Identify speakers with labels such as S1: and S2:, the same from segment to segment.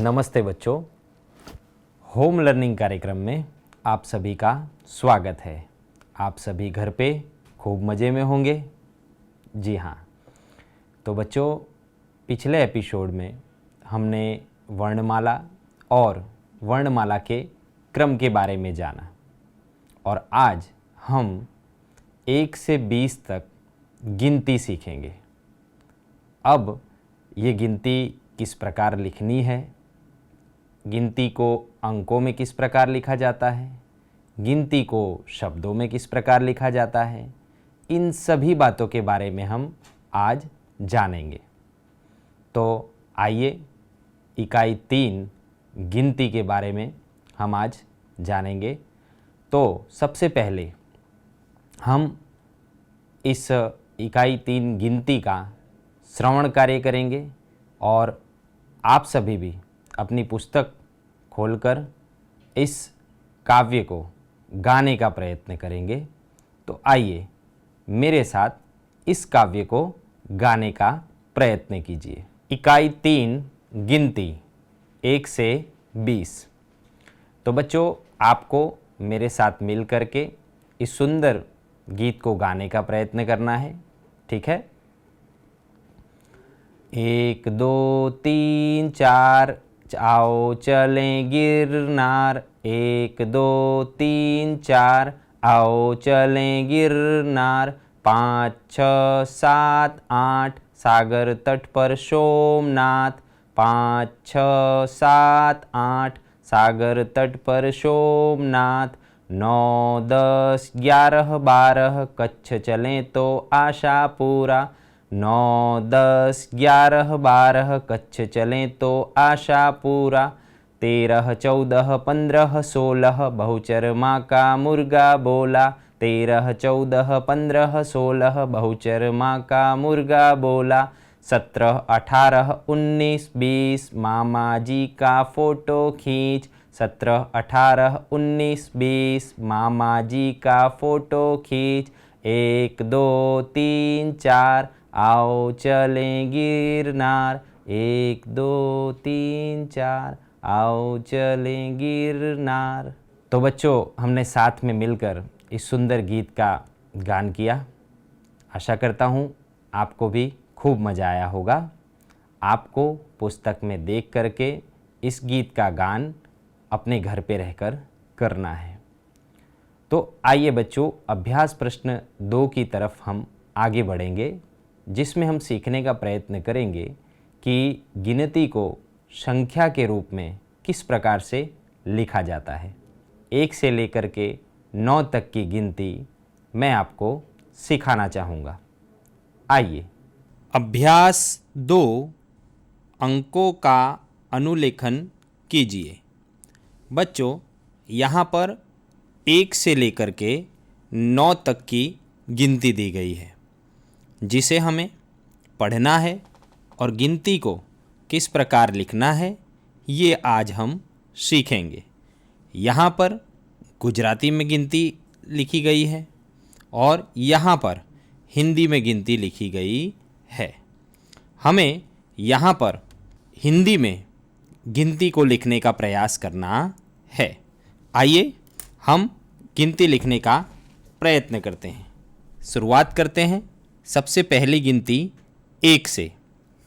S1: नमस्ते बच्चों, home learning कार्यक्रम में आप सभी का स्वागत है। आप सभी घर पे खूब मज़े में होंगे। जी हाँ, तो बच्चों पिछले एपिसोड में हमने वर्णमाला और वर्णमाला के क्रम के बारे में जाना और आज हम 1 से 20 तक गिनती सीखेंगे। अब ये गिनती किस प्रकार लिखनी है, गिनती को अंकों में किस प्रकार लिखा जाता है, गिनती को शब्दों में किस प्रकार लिखा जाता है, इन सभी बातों के बारे में हम आज जानेंगे। तो आइए इकाई 3 गिनती के बारे में हम आज जानेंगे। तो सबसे पहले हम इस इकाई 3 गिनती का श्रवण कार्य करेंगे और आप सभी भी अपनी पुस्तक खोलकर इस काव्य को गाने का प्रयत्न करेंगे। तो आइए मेरे साथ इस काव्य को गाने का प्रयत्न कीजिए। इकाई 3 गिनती 1 से 20। तो बच्चों आपको मेरे साथ मिल करके इस सुंदर गीत को गाने का प्रयत्न करना है, ठीक है? 1 2 3 4 आओ चलें गिरनार। 1 2 3 4 आओ चलें गिरनार। 5 6 7 8 सागर तट पर सोमनाथ। 5 6 7 8 सागर तट पर सोमनाथ। 9 10 11 12 कच्छ चलें तो आशापुरा। 9 10 11 12 कच्छ चलें तो आशापुरा। 13 14 15 16 बहुचर माँ का मुर्गा बोला। 13 14 15 16 बहुचर माँ का मुर्गा बोला। 17 18 19 20 मामा जी का फोटो खींच। 17 18 19 20 मामा जी का फोटो खींच। 1 2 3 4 आओ चलें गिरनार। 1 2 3 4 आओ चलें गिरनार। तो बच्चों हमने साथ में मिलकर इस सुंदर गीत का गान किया। आशा करता हूँ आपको भी खूब मज़ा आया होगा। आपको पुस्तक में देख करके इस गीत का गान अपने घर पे रहकर करना है। तो आइए बच्चों अभ्यास प्रश्न 2 की तरफ हम आगे बढ़ेंगे, जिसमें हम सीखने का प्रयत्न करेंगे कि गिनती को संख्या के रूप में किस प्रकार से लिखा जाता है। 1 से लेकर के 9 तक की गिनती मैं आपको सिखाना चाहूँगा। आइए अभ्यास 2 अंकों का अनुलेखन कीजिए। बच्चों यहाँ पर 1 से लेकर के 9 तक की गिनती दी गई है, जिसे हमें पढ़ना है और गिनती को किस प्रकार लिखना है ये आज हम सीखेंगे। यहाँ पर गुजराती में गिनती लिखी गई है और यहाँ पर हिंदी में गिनती लिखी गई है। हमें यहाँ पर हिंदी में गिनती को लिखने का प्रयास करना है। आइए हम गिनती लिखने का प्रयत्न करते हैं। शुरुआत करते हैं सबसे पहली गिनती 1 से।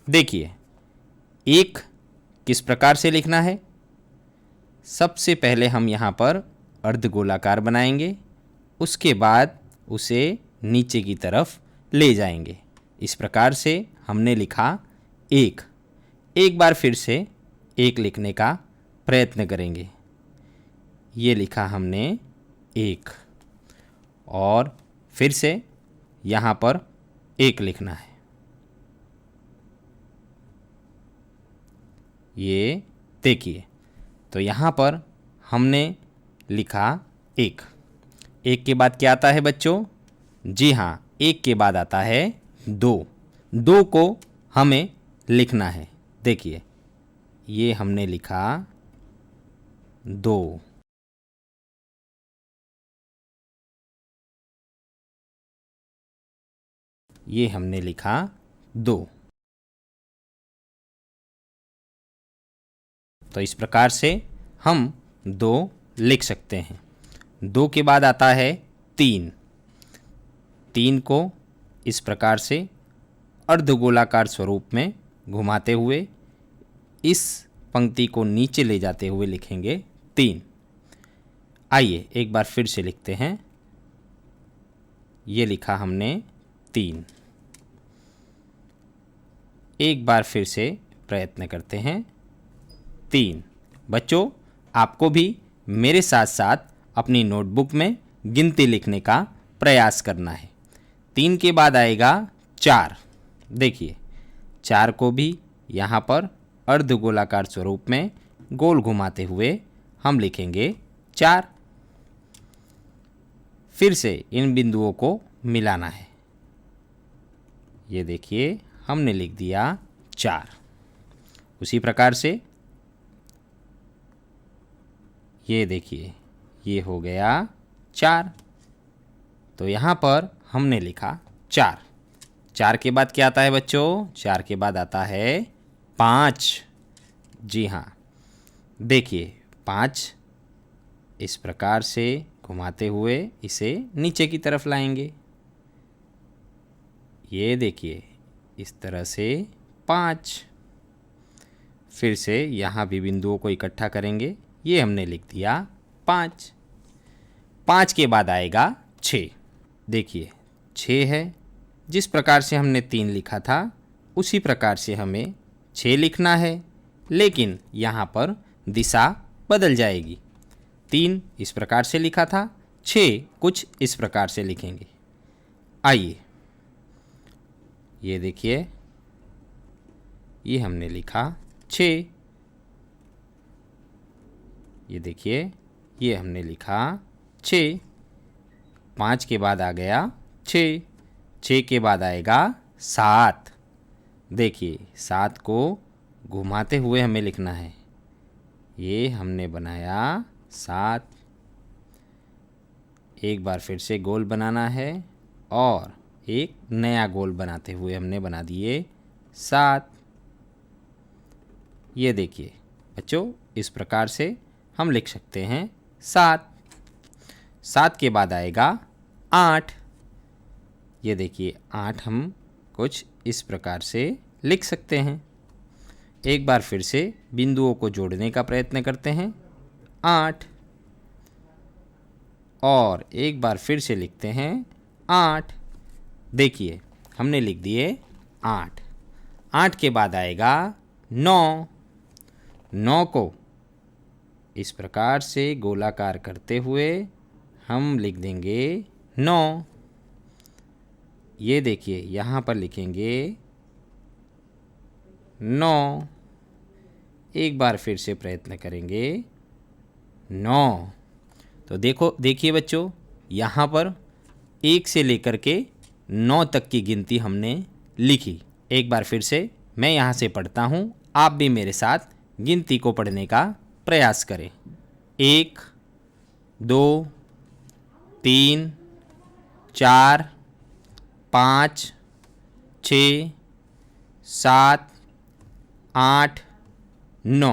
S1: देखिए 1 किस प्रकार से लिखना है। सबसे पहले हम यहाँ पर अर्धगोलाकार बनाएंगे, उसके बाद उसे नीचे की तरफ ले जाएंगे। इस प्रकार से हमने लिखा 1। एक बार फिर से 1 लिखने का प्रयत्न करेंगे। ये लिखा हमने 1 और फिर से यहाँ पर 1 लिखना है। ये देखिए, तो यहाँ पर हमने लिखा 1। 1 के बाद क्या आता है बच्चों? जी हाँ, 1 के बाद आता है 2। 2 को हमें लिखना है। देखिए ये हमने लिखा 2। ये हमने लिखा 2। तो इस प्रकार से हम 2 लिख सकते हैं। 2 के बाद आता है 3। 3 को इस प्रकार से अर्धगोलाकार स्वरूप में घुमाते हुए इस पंक्ति को नीचे ले जाते हुए लिखेंगे 3। आइए एक बार फिर से लिखते हैं। ये लिखा हमने 3। एक बार फिर से प्रयत्न करते हैं 3। बच्चों, आपको भी मेरे साथ साथ अपनी नोटबुक में गिनती लिखने का प्रयास करना है। 3 के बाद आएगा 4। देखिए 4 को भी यहाँ पर अर्धगोलाकार स्वरूप में गोल घुमाते हुए हम लिखेंगे 4। फिर से इन बिंदुओं को मिलाना है। ये देखिए हमने लिख दिया 4। उसी प्रकार से ये देखिए ये हो गया 4। तो यहाँ पर हमने लिखा 4। 4 के बाद क्या आता है बच्चों? 4 के बाद आता है 5। जी हाँ, देखिए 5 इस प्रकार से घुमाते हुए इसे नीचे की तरफ लाएंगे। ये देखिए इस तरह से 5। फिर से यहाँ भी बिंदुओं को इकट्ठा करेंगे। ये हमने लिख दिया 5। 5 के बाद आएगा 6। देखिए 6 है। जिस प्रकार से हमने 3 लिखा था उसी प्रकार से हमें 6 लिखना है, लेकिन यहाँ पर दिशा बदल जाएगी। 3 इस प्रकार से लिखा था, 6 कुछ इस प्रकार से लिखेंगे। आइए ये देखिए ये हमने लिखा 6। ये देखिए ये हमने लिखा 6। 5 के बाद आ गया 6। 6 के बाद आएगा 7। देखिए 7 को घुमाते हुए हमें लिखना है। ये हमने बनाया 7। एक बार फिर से गोल बनाना है और एक नया गोल बनाते हुए हमने बना दिए 7। ये देखिए बच्चों इस प्रकार से हम लिख सकते हैं 7। 7 के बाद आएगा 8। ये देखिए 8 हम कुछ इस प्रकार से लिख सकते हैं। एक बार फिर से बिंदुओं को जोड़ने का प्रयत्न करते हैं 8, और एक बार फिर से लिखते हैं 8। देखिए हमने लिख दिए 8। 8 के बाद आएगा 9। 9 को इस प्रकार से गोलाकार करते हुए हम लिख देंगे 9। ये देखिए यहाँ पर लिखेंगे 9। एक बार फिर से प्रयत्न करेंगे 9। तो देखिए बच्चों यहाँ पर 1 से लेकर के 9 तक की गिनती हमने लिखी। एक बार फिर से मैं यहाँ से पढ़ता हूँ, आप भी मेरे साथ गिनती को पढ़ने का प्रयास करें। 1 2 3 4 5 6 7 8 9।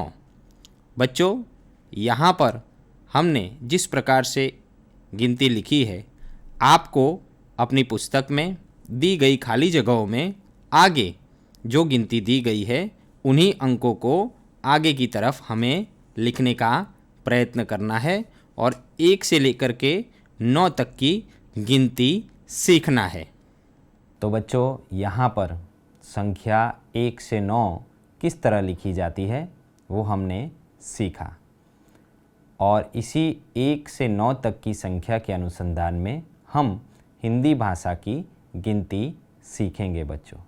S1: बच्चों यहाँ पर हमने जिस प्रकार से गिनती लिखी है, आपको अपनी पुस्तक में दी गई खाली जगहों में आगे जो गिनती दी गई है उन्हीं अंकों को आगे की तरफ हमें लिखने का प्रयत्न करना है और 1 से लेकर के 9 तक की गिनती सीखना है। तो बच्चों यहाँ पर संख्या 1 से 9 किस तरह लिखी जाती है वो हमने सीखा, और इसी 1 से 9 तक की संख्या के अनुसंधान में हम हिंदी भाषा की गिनती सीखेंगे बच्चों।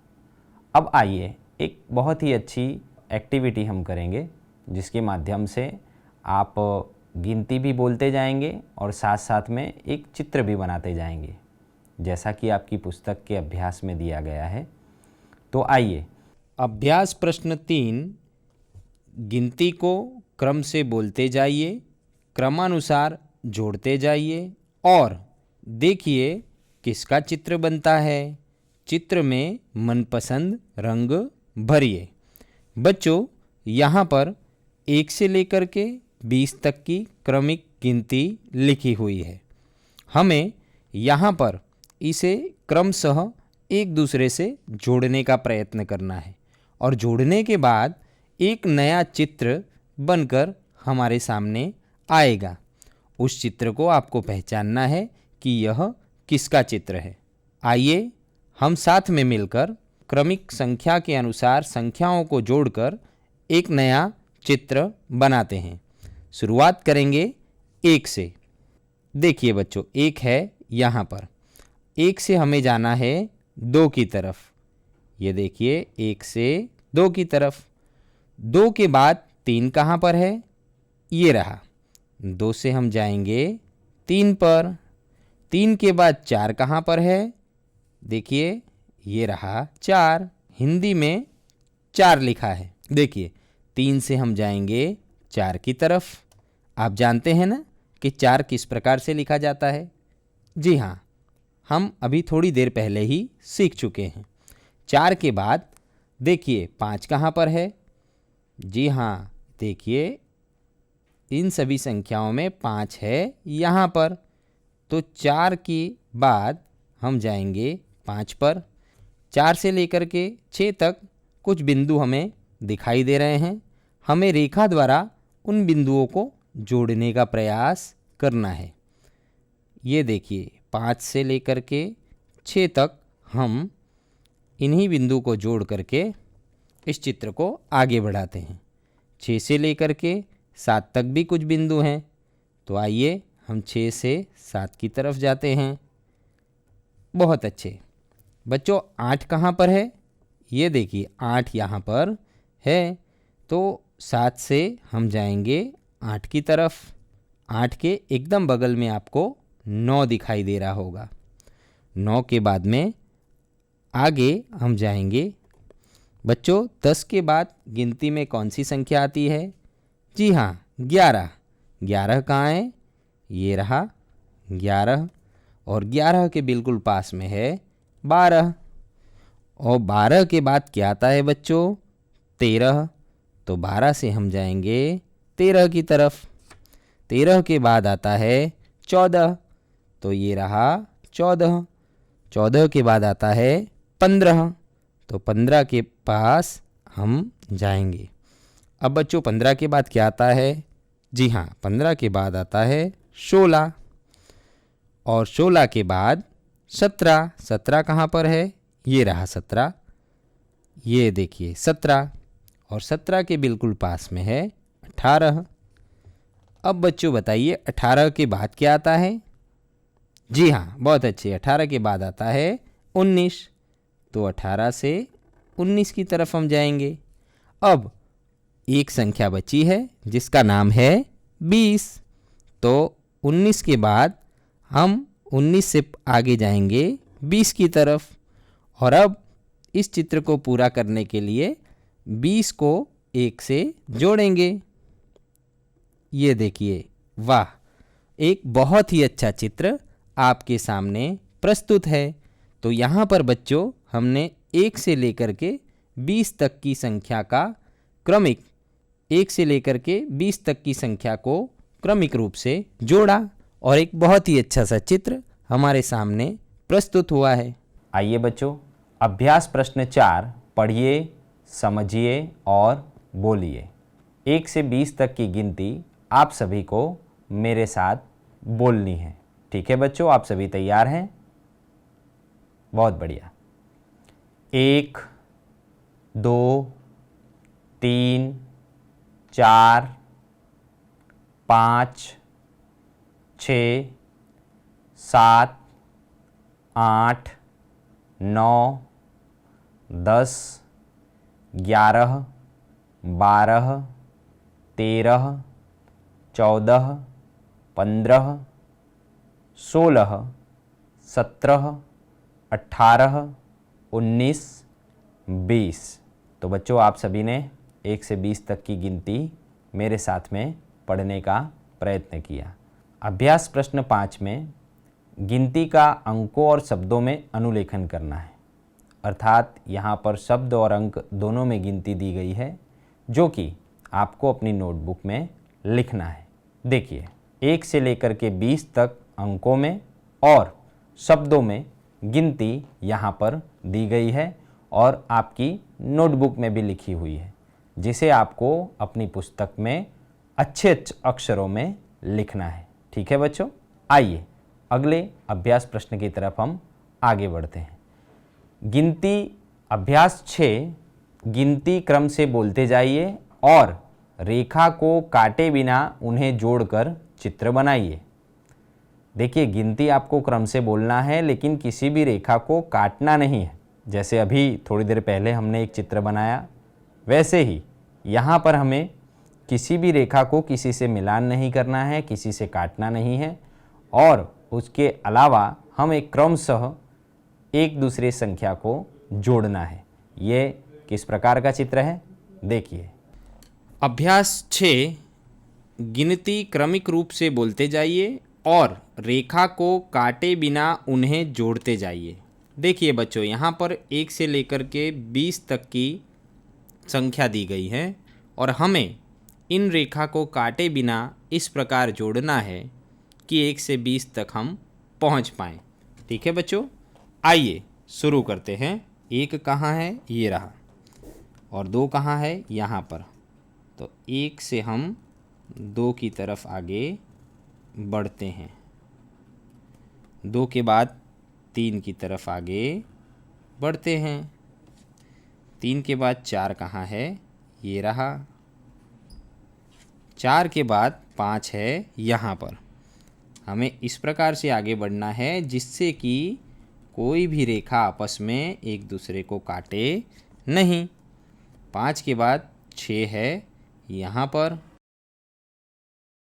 S1: अब आइए एक बहुत ही अच्छी एक्टिविटी हम करेंगे जिसके माध्यम से आप गिनती भी बोलते जाएंगे और साथ साथ में एक चित्र भी बनाते जाएंगे, जैसा कि आपकी पुस्तक के अभ्यास में दिया गया है। तो आइए अभ्यास प्रश्न 3, गिनती को क्रम से बोलते जाइए, क्रमानुसार जोड़ते जाइए और देखिए किसका चित्र बनता है। चित्र में मनपसंद रंग भरिए। बच्चों यहाँ पर 1 से लेकर के 20 तक की क्रमिक गिनती लिखी हुई है। हमें यहाँ पर इसे क्रमशः एक दूसरे से जोड़ने का प्रयत्न करना है और जोड़ने के बाद एक नया चित्र बनकर हमारे सामने आएगा। उस चित्र को आपको पहचानना है कि यह किसका चित्र है। आइए हम साथ में मिलकर क्रमिक संख्या के अनुसार संख्याओं को जोड़कर एक नया चित्र बनाते हैं। शुरुआत करेंगे 1 से। देखिए बच्चों, 1 है यहाँ पर। 1 से हमें जाना है 2 की तरफ। ये देखिए 1 से 2 की तरफ। 2 के बाद 3 कहाँ पर है? ये रहा। 2 से हम जाएंगे 3 पर। 3 के बाद 4 कहाँ पर है? देखिए ये रहा 4। हिंदी में 4 लिखा है। देखिए 3 से हम जाएंगे 4 की तरफ। आप जानते हैं ना कि 4 किस प्रकार से लिखा जाता है? जी हाँ, हम अभी थोड़ी देर पहले ही सीख चुके हैं। 4 के बाद देखिए 5 कहाँ पर है? जी हाँ, देखिए इन सभी संख्याओं में 5 है यहाँ पर। तो 4 के बाद हम जाएंगे 5 पर। 4 से लेकर के 6 तक कुछ बिंदु हमें दिखाई दे रहे हैं। हमें रेखा द्वारा उन बिंदुओं को जोड़ने का प्रयास करना है। ये देखिए 5 से लेकर के 6 तक हम इन्हीं बिंदु को जोड़ करके इस चित्र को आगे बढ़ाते हैं। 6 से लेकर के 7 तक भी कुछ बिंदु हैं। तो आइए हम 6 से 7 की तरफ जाते हैं। बहुत अच्छे बच्चों, 8 कहाँ पर है? ये देखिए 8 यहाँ पर है। तो 7 से हम जाएंगे 8 की तरफ। 8 के एकदम बगल में आपको 9 दिखाई दे रहा होगा। 9 के बाद में आगे हम जाएंगे। बच्चों 10 के बाद गिनती में कौन सी संख्या आती है? जी हाँ, 11। 11 कहाँ है? ये रहा 11। और 11 के बिल्कुल पास में है 12। और 12 के बाद क्या आता है बच्चों? 13। तो 12 से हम जाएंगे 13 की तरफ। 13 के बाद आता है 14। तो ये रहा 14। 14 के बाद आता है 15। तो 15 के पास हम जाएंगे। अब बच्चों 15 के बाद क्या आता है? जी हाँ, 15 के बाद आता है 16। और 16 के बाद 17। 17 कहाँ पर है? ये रहा 17। ये देखिए 17। और 17 के बिल्कुल पास में है 18। अब बच्चों बताइए 18 के बाद क्या आता है? जी हाँ, बहुत अच्छे। 18 के बाद आता है 19। तो 18 से 19 की तरफ हम जाएंगे। अब एक संख्या बची है जिसका नाम है 20। तो 19 के बाद हम 19 से आगे जाएंगे 20 की तरफ। और अब इस चित्र को पूरा करने के लिए 20 को 1 से जोड़ेंगे। ये देखिए, वाह, एक बहुत ही अच्छा चित्र आपके सामने प्रस्तुत है। तो यहाँ पर बच्चों हमने 1 से लेकर के 20 तक की संख्या का क्रमिक 1 से लेकर के 20 तक की संख्या को क्रमिक रूप से जोड़ा और एक बहुत ही अच्छा सा चित्र हमारे सामने प्रस्तुत हुआ है। आइए बच्चों, अभ्यास प्रश्न 4 पढ़िए, समझिए और बोलिए। 1 से 20 तक की गिनती आप सभी को मेरे साथ बोलनी है। ठीक है बच्चों, आप सभी तैयार हैं? बहुत बढ़िया। 1 2 3 4 5 6 7 8 9 10 11 12 13 14 15 16 17 18 19 20। तो बच्चों आप सभी ने 1 से 20 तक की गिनती मेरे साथ में पढ़ने का प्रयत्न किया। अभ्यास प्रश्न 5 में गिनती का अंकों और शब्दों में अनुलेखन करना है। अर्थात यहाँ पर शब्द और अंक दोनों में गिनती दी गई है जो कि आपको अपनी नोटबुक में लिखना है। देखिए 1 से लेकर के 20 तक अंकों में और शब्दों में गिनती यहाँ पर दी गई है और आपकी नोटबुक में भी लिखी हुई है, जिसे आपको अपनी पुस्तक में अच्छे अक्षरों में लिखना है। ठीक है बच्चों, आइए अगले अभ्यास प्रश्न की तरफ हम आगे बढ़ते हैं। गिनती अभ्यास 6, गिनती क्रम से बोलते जाइए और रेखा को काटे बिना उन्हें जोड़कर चित्र बनाइए। देखिए गिनती आपको क्रम से बोलना है, लेकिन किसी भी रेखा को काटना नहीं है। जैसे अभी थोड़ी देर पहले हमने एक चित्र बनाया, वैसे ही यहाँ पर हमें किसी भी रेखा को किसी से मिलान नहीं करना है, किसी से काटना नहीं है, और उसके अलावा हम एक क्रमशः एक दूसरे संख्या को जोड़ना है। ये किस प्रकार का चित्र है, देखिए। अभ्यास 6, गिनती क्रमिक रूप से बोलते जाइए और रेखा को काटे बिना उन्हें जोड़ते जाइए। देखिए बच्चों, यहाँ पर 1 से लेकर के 20 तक की संख्या दी गई है और हमें इन रेखा को काटे बिना इस प्रकार जोड़ना है कि 1 से 20 तक हम पहुँच पाएँ। ठीक है बच्चों, आइए शुरू करते हैं। 1 कहाँ है, ये रहा, और 2 कहाँ है, यहाँ पर। तो 1 से हम 2 की तरफ आगे बढ़ते हैं, 2 के बाद 3 की तरफ आगे बढ़ते हैं, 3 के बाद 4 कहाँ है, ये रहा, 4 के बाद 5 है यहाँ पर। हमें इस प्रकार से आगे बढ़ना है जिससे कि कोई भी रेखा आपस में एक दूसरे को काटे नहीं। 5 के बाद 6 है यहाँ पर।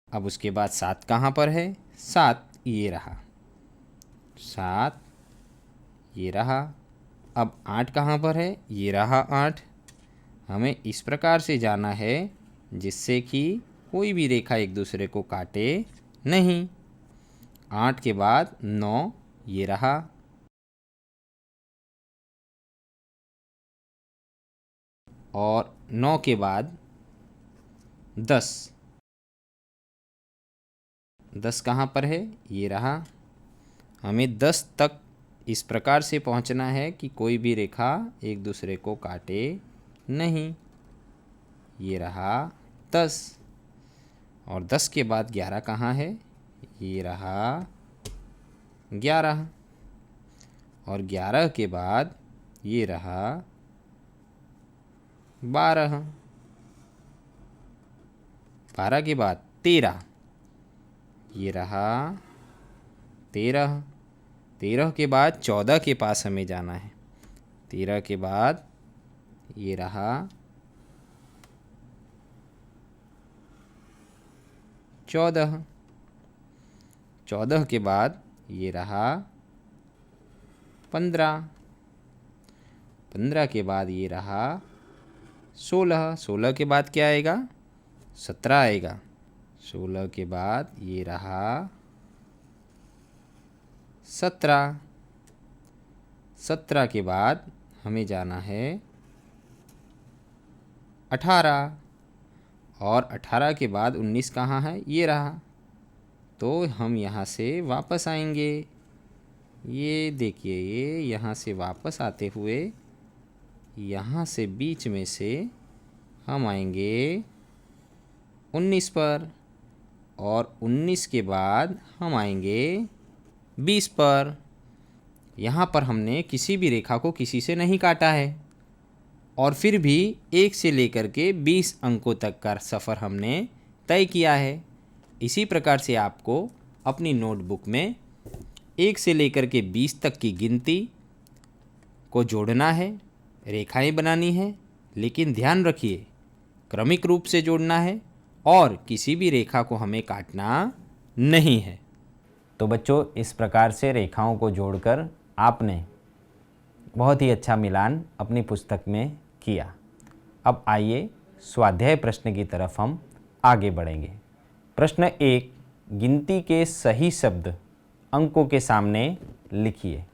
S1: अब उसके बाद 7 कहाँ पर है, 7 ये रहा, 7 ये रहा। अब 8 कहाँ पर है, ये रहा 8। हमें इस प्रकार से जाना है जिससे कि कोई भी रेखा एक दूसरे को काटे नहीं। 8 के बाद 9 ये रहा, और 9 के बाद 10, 10 कहाँ पर है, ये रहा। हमें 10 तक इस प्रकार से पहुँचना है कि कोई भी रेखा एक दूसरे को काटे नहीं, ये रहा 10। और 10 के बाद 11 कहाँ है, ये रहा 11। और 11 के बाद ये रहा 12। 12 के बाद 13, ये रहा 13। 13 के बाद 14 के पास हमें जाना है, 13 के बाद ये रहा 14। 14 के बाद ये रहा 15। 15 के बाद ये रहा 16। 16 के बाद क्या आएगा, 17 आएगा। 16 के बाद ये रहा 17। 17 के बाद हमें जाना है 18, और 18 के बाद 19 कहाँ है, ये रहा। तो हम यहाँ से वापस आएंगे, ये देखिए, ये यहाँ से वापस आते हुए यहाँ से बीच में से हम आएंगे 19 पर, और 19 के बाद हम आएंगे 20 पर। यहाँ पर हमने किसी भी रेखा को किसी से नहीं काटा है, और फिर भी 1 से लेकर के 20 अंकों तक का सफ़र हमने तय किया है। इसी प्रकार से आपको अपनी नोटबुक में 1 से लेकर के 20 तक की गिनती को जोड़ना है, रेखाएं बनानी है, लेकिन ध्यान रखिए क्रमिक रूप से जोड़ना है और किसी भी रेखा को हमें काटना नहीं है। तो बच्चों, इस प्रकार से रेखाओं को जोड़कर आपने बहुत ही अच्छा मिलान अपनी पुस्तक में किया। अब आइए स्वाध्याय प्रश्न की तरफ हम आगे बढ़ेंगे। प्रश्न 1, गिनती के सही शब्द अंकों के सामने लिखिए।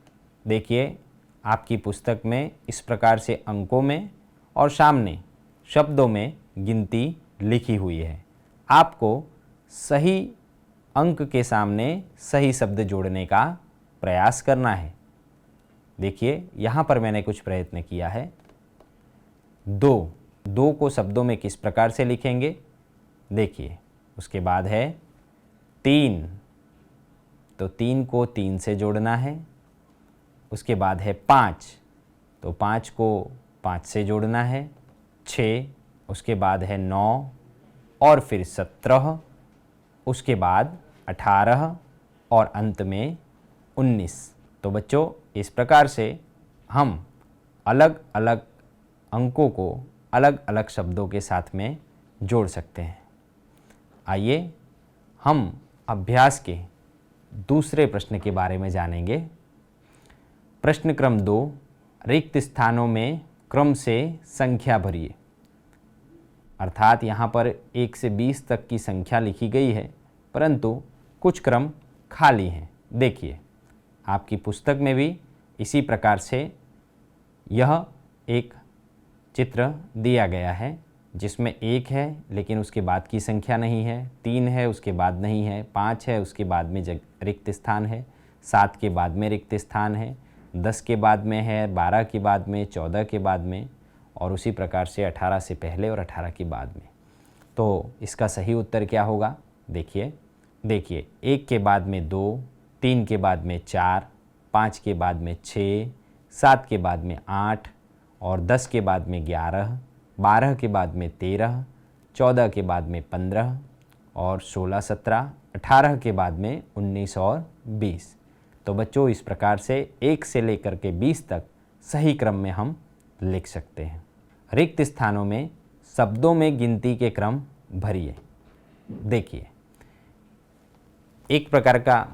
S1: देखिए आपकी पुस्तक में इस प्रकार से अंकों में और सामने शब्दों में गिनती लिखी हुई है। आपको सही अंक के सामने सही शब्द जोड़ने का प्रयास करना है। देखिए यहाँ पर मैंने कुछ प्रयत्न किया है। दो को शब्दों में किस प्रकार से लिखेंगे देखिए। उसके बाद है 3, तो 3 को 3 से जोड़ना है। उसके बाद है 5, तो 5 को 5 से जोड़ना है। 6, उसके बाद है 9 और फिर 17, उसके बाद 18 और अंत में 19। तो बच्चों इस प्रकार से हम अलग अलग अंकों को अलग अलग शब्दों के साथ में जोड़ सकते हैं। आइए हम अभ्यास के दूसरे प्रश्न के बारे में जानेंगे। प्रश्न क्रम 2, रिक्त स्थानों में क्रम से संख्या भरिए। अर्थात यहाँ पर 1 से 20 तक की संख्या लिखी गई है, परंतु कुछ क्रम खाली हैं। देखिए आपकी पुस्तक में भी इसी प्रकार से यह एक चित्र दिया गया है, जिसमें 1 है लेकिन उसके बाद की संख्या नहीं है, 3 है उसके बाद नहीं है, 5 है उसके बाद में रिक्त स्थान है, 7 के बाद में रिक्त स्थान है, 10 के बाद में है, 12 के बाद में, 14 के बाद में और उसी प्रकार से 18 से पहले और 18 के बाद में। तो इसका सही उत्तर क्या होगा देखिए 1 के बाद में 2, 3 के बाद में 4, 5 के बाद में 6, 7 के बाद में 8 और 10 के बाद में 11, 12 के बाद में 13, 14 के बाद में 15 और 16, 17, 18 के बाद में 19 और 20। तो बच्चों इस प्रकार से 1 से लेकर के 20 तक सही क्रम में हम लिख सकते हैं। रिक्त स्थानों में शब्दों में गिनती के क्रम भरिए। देखिए एक प्रकार का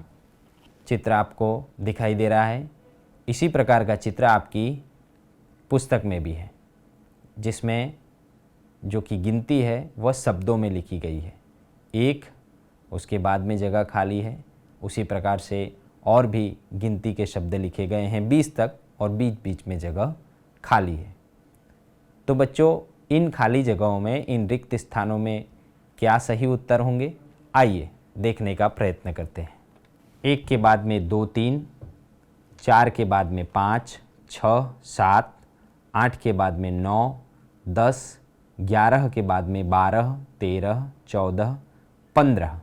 S1: चित्र आपको दिखाई दे रहा है। इसी प्रकार का चित्र आपकी पुस्तक में भी है, जिसमें जो कि गिनती है वह शब्दों में लिखी गई है। 1, उसके बाद में जगह खाली है। उसी प्रकार से और भी गिनती के शब्द लिखे गए हैं 20 तक और बीच बीच में जगह खाली है। तो बच्चों इन खाली जगहों में, इन रिक्त स्थानों में क्या सही उत्तर होंगे, आइए देखने का प्रयत्न करते हैं। 1 के बाद में 2, 3, 4 के बाद में 5, 6, 7, 8 के बाद में 9, 10, 11 के बाद में 12, 13, 14, 15,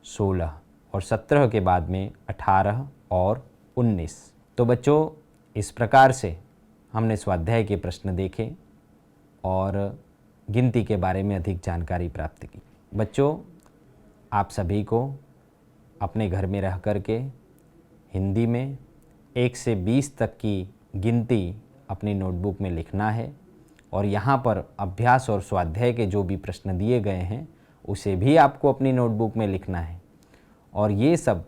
S1: 16 और 17 के बाद में 18 और 19। तो बच्चों इस प्रकार से हमने स्वाध्याय के प्रश्न देखे और गिनती के बारे में अधिक जानकारी प्राप्त की। बच्चों आप सभी को अपने घर में रह कर के हिंदी में 1 से 20 तक की गिनती अपनी नोटबुक में लिखना है और यहाँ पर अभ्यास और स्वाध्याय के जो भी प्रश्न दिए गए हैं उसे भी आपको अपनी नोटबुक में लिखना है। और ये सब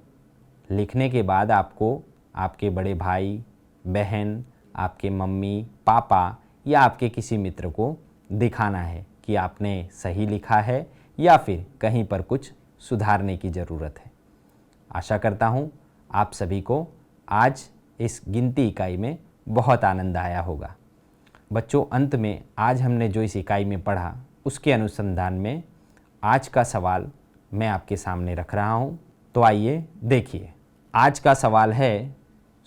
S1: लिखने के बाद आपको आपके बड़े भाई बहन, आपके मम्मी पापा या आपके किसी मित्र को दिखाना है कि आपने सही लिखा है या फिर कहीं पर कुछ सुधारने की ज़रूरत है। आशा करता हूँ आप सभी को आज इस गिनती इकाई में बहुत आनंद आया होगा। बच्चों अंत में आज हमने जो इस इकाई में पढ़ा उसके अनुसंधान में आज का सवाल मैं आपके सामने रख रहा हूँ। तो आइए देखिए, आज का सवाल है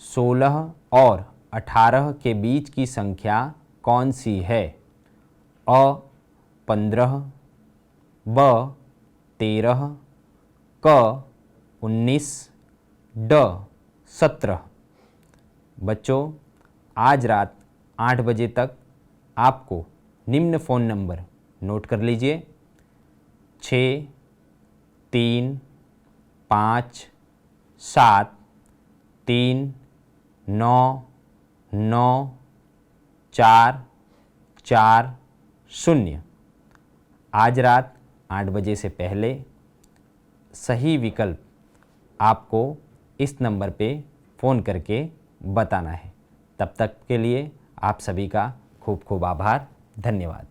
S1: 16 और 18 के बीच की संख्या कौन सी है? अ 15, ब 13, क 19, ड 17। बच्चों आज रात 8 बजे तक आपको निम्न फ़ोन नंबर नोट कर लीजिए 6 3 5 7 3 9 9 4 4 0। आज रात 8 बजे से पहले सही विकल्प आपको इस नंबर पे फ़ोन करके बताना है। तब तक के लिए आप सभी का खूब खूब आभार। धन्यवाद।